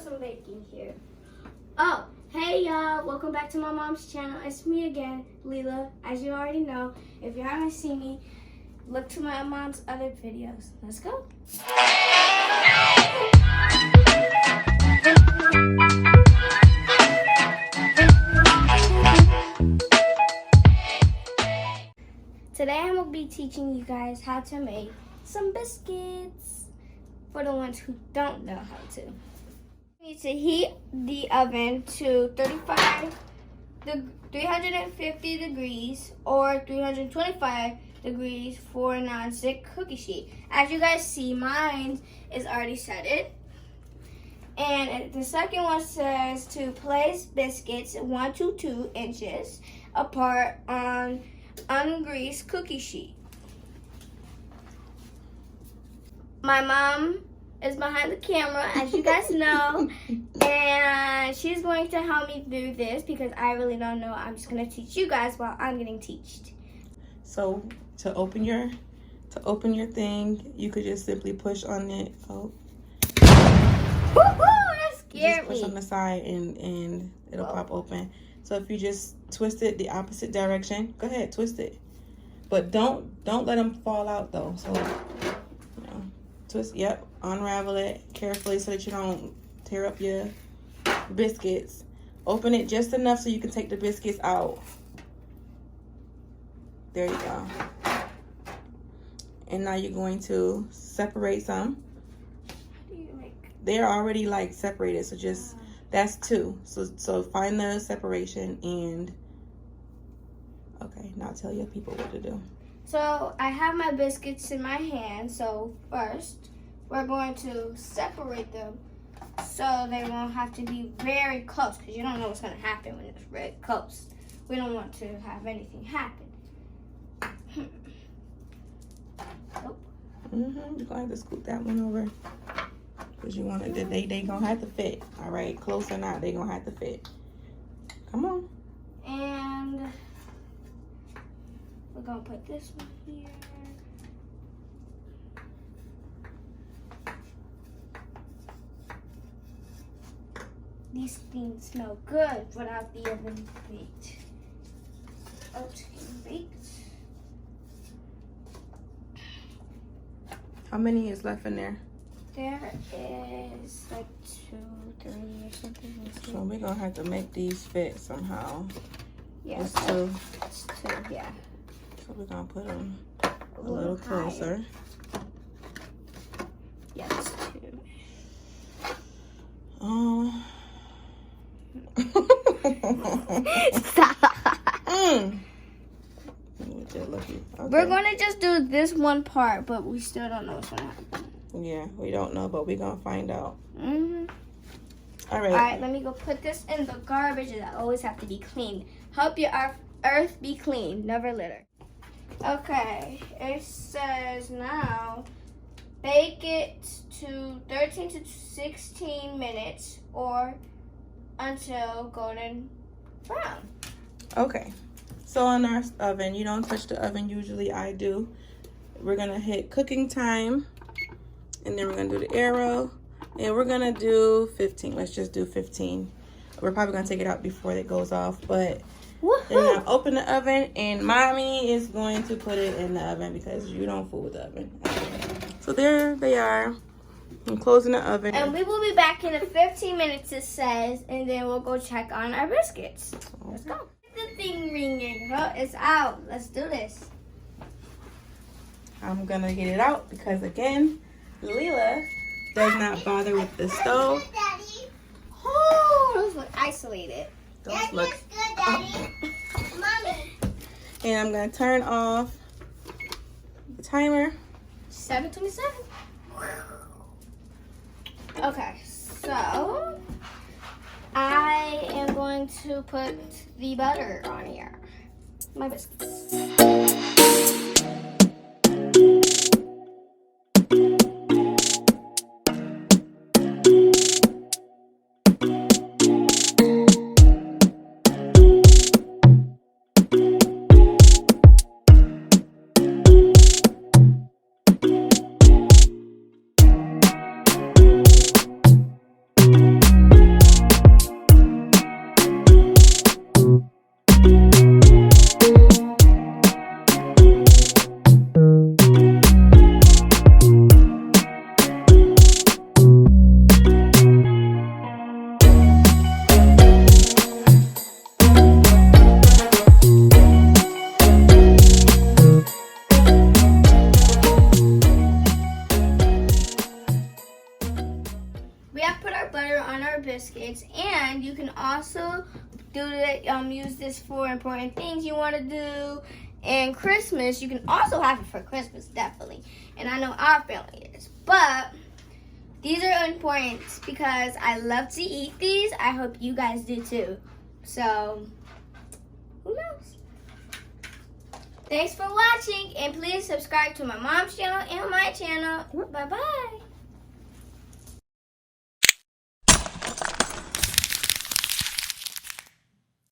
some baking here. Oh, hey y'all, welcome back to my mom's channel. It's me again, Leila. As you already know, if you haven't seen me, look to my mom's other videos. Let's go. Today I'm going to be teaching you guys how to make some biscuits for the ones who don't know how to. You need to heat the oven to 350 degrees or 325 degrees for a non-stick cookie sheet. As you guys see, mine is already set it. And the second one says to place biscuits 1 to 2 inches apart on ungreased cookie sheet. My mom is behind the camera, as you guys know, and she's going to help me do this because I really don't know. I'm just going to teach you guys while I'm getting taught. So to open your thing, you could just simply push on it. Oh, woohoo! That scared me. Just push on the side and it'll pop open. So if you just twist it the opposite direction, go ahead, twist it. But don't let them fall out though. So, you know, twist, yep, unravel it carefully so that you don't tear up your biscuits. Open it just enough so you can take the biscuits out. There you go. And now you're going to separate some. They're already like separated, so just that's 2. So find the separation and okay, now tell your people what to do. So I have my biscuits in my hand. So first we're going to separate them so they won't have to be very close, because you don't know what's going to happen when it's very close. We don't want to have anything happen. Nope. You're gonna have to scoot that one over. Because you want it, they gonna have to fit. All right, close or not, they gonna have to fit. Come on. And we're gonna put this one here. These things smell good without the oven baked. Baked. How many is left in there? There is like 2, 3 or something. So we're gonna have to make these fit somehow. Yeah, it's 2. It's 2, yeah. So we're gonna put them a little closer. Yeah, it's 2. Stop. Okay. We're gonna just do this one part, but we still don't know what's gonna happen. Yeah, we don't know, but we're gonna find out. All right, let me go put this in the garbage. That always have to be clean. Help your earth be clean, never litter. Okay, it says now bake it to 13 to 16 minutes or until golden brown. Okay, so on our oven, you don't touch the oven, usually I do. We're gonna hit cooking time, and then we're gonna do the arrow, and we're gonna do 15. Let's just do 15. We're probably gonna take it out before it goes off, but then I'm gonna open the oven, and mommy is going to put it in the oven because you don't fool with the oven. So there they are. I'm closing the oven. And we will be back in 15 minutes, it says, and then we'll go check on our biscuits. Let's go. The thing ringing. Oh, it's out. Let's do this. I'm gonna get it out because again, Leila does not bother with the stove. Oh, those look isolated. Those look good, Daddy. Mommy. And I'm gonna turn off the timer. 7:27. Okay, so I am going to put the butter on here. My biscuits. we have put our butter on our biscuits, and you can also use this for important things you want to do. And Christmas, you can also have it for Christmas, definitely. And I know our family is. But these are important because I love to eat these. I hope you guys do too. So, who knows? Thanks for watching, and please subscribe to my mom's channel and my channel. Bye-bye.